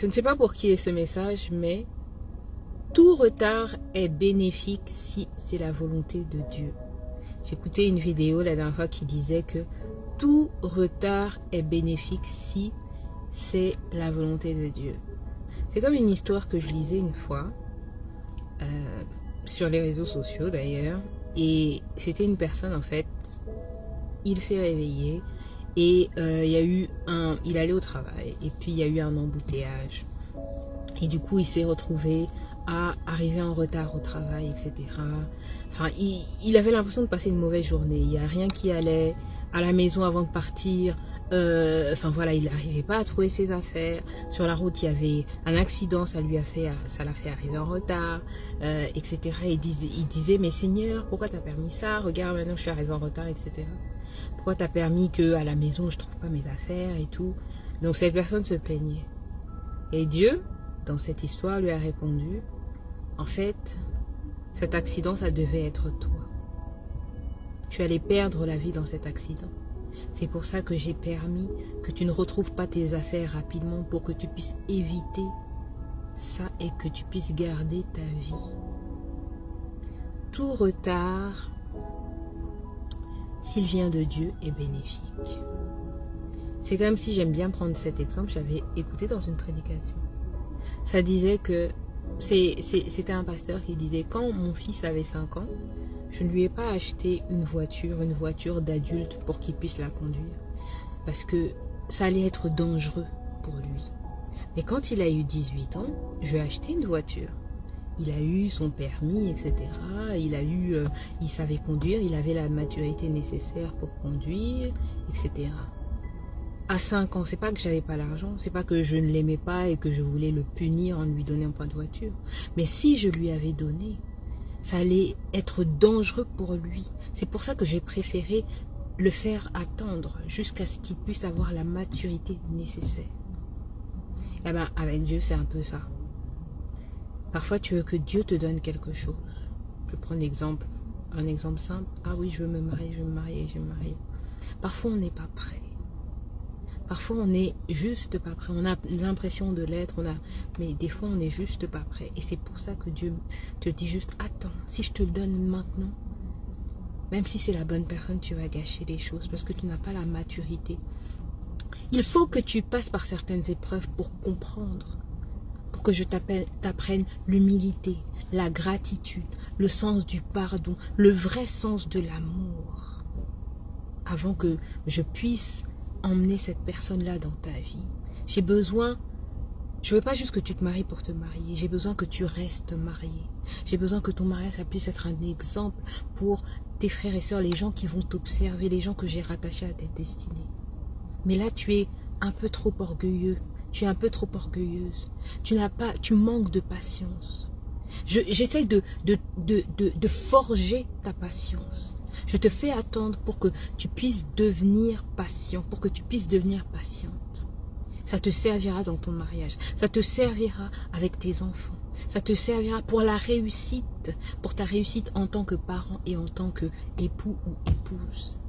Je ne sais pas pour qui est ce message, mais tout retard est bénéfique si c'est la volonté de Dieu. J'écoutais une vidéo la dernière fois qui disait que tout retard est bénéfique si c'est la volonté de Dieu. C'est comme une histoire que je lisais une fois, sur les réseaux sociaux d'ailleurs, et c'était une personne en fait, il s'est réveillé et il allait au travail et puis il y a eu un embouteillage et du coup il s'est retrouvé à arriver en retard au travail, etc. Enfin, il avait l'impression de passer une mauvaise journée, il n'y a rien qui allait à la maison avant de partir. Enfin voilà, il n'arrivait pas à trouver ses affaires. Sur la route, il y avait un accident, ça l'a fait arriver en retard, etc. Il disait, mais Seigneur, pourquoi t'as permis ça? Regarde, maintenant je suis arrivé en retard, etc. Pourquoi t'as permis que à la maison je trouve pas mes affaires et tout? Donc cette personne se plaignait. Et Dieu, dans cette histoire, lui a répondu, en fait, cet accident, ça devait être toi. Tu allais perdre la vie dans cet accident. C'est pour ça que j'ai permis que tu ne retrouves pas tes affaires rapidement pour que tu puisses éviter ça et que tu puisses garder ta vie. Tout retard, s'il vient de Dieu, est bénéfique. C'est comme si, j'aime bien prendre cet exemple, j'avais écouté dans une prédication. Ça disait que, c'était un pasteur qui disait, quand mon fils avait 5 ans, je ne lui ai pas acheté une voiture d'adulte pour qu'il puisse la conduire. Parce que ça allait être dangereux pour lui. Mais quand il a eu 18 ans, je lui ai acheté une voiture. Il a eu son permis, etc. Il savait conduire, il avait la maturité nécessaire pour conduire, etc. À 5 ans, c'est pas que j'avais pas l'argent, c'est pas que je ne l'aimais pas et que je voulais le punir en lui donnant pas de voiture. Mais si je lui avais donné, ça allait être dangereux pour lui. C'est pour ça que j'ai préféré le faire attendre jusqu'à ce qu'il puisse avoir la maturité nécessaire. Eh bien, avec Dieu, c'est un peu ça. Parfois, tu veux que Dieu te donne quelque chose. Je prends un exemple simple. Ah oui, je veux me marier, je veux me marier, je veux me marier. Parfois, on n'est pas prêt. Parfois, on n'est juste pas prêt. On a l'impression de l'être, mais des fois, on n'est juste pas prêt. Et c'est pour ça que Dieu te dit juste, attends, si je te le donne maintenant, même si c'est la bonne personne, tu vas gâcher les choses parce que tu n'as pas la maturité. Il faut que tu passes par certaines épreuves pour comprendre, pour que je t'apprenne l'humilité, la gratitude, le sens du pardon, le vrai sens de l'amour, avant que je puisse emmener cette personne-là dans ta vie. J'ai besoin, je veux pas juste que tu te maries pour te marier, j'ai besoin que tu restes marié. J'ai besoin que ton mariage ça puisse être un exemple pour tes frères et sœurs, les gens qui vont t'observer, les gens que j'ai rattachés à ta destinée. Mais là, tu es un peu trop orgueilleux, tu es un peu trop orgueilleuse, tu manques de patience. J'essaie de forger ta patience. Je te fais attendre pour que tu puisses devenir patient, pour que tu puisses devenir patiente. Ça te servira dans ton mariage, ça te servira avec tes enfants, ça te servira pour la réussite, pour ta réussite en tant que parent et en tant qu'époux ou épouse.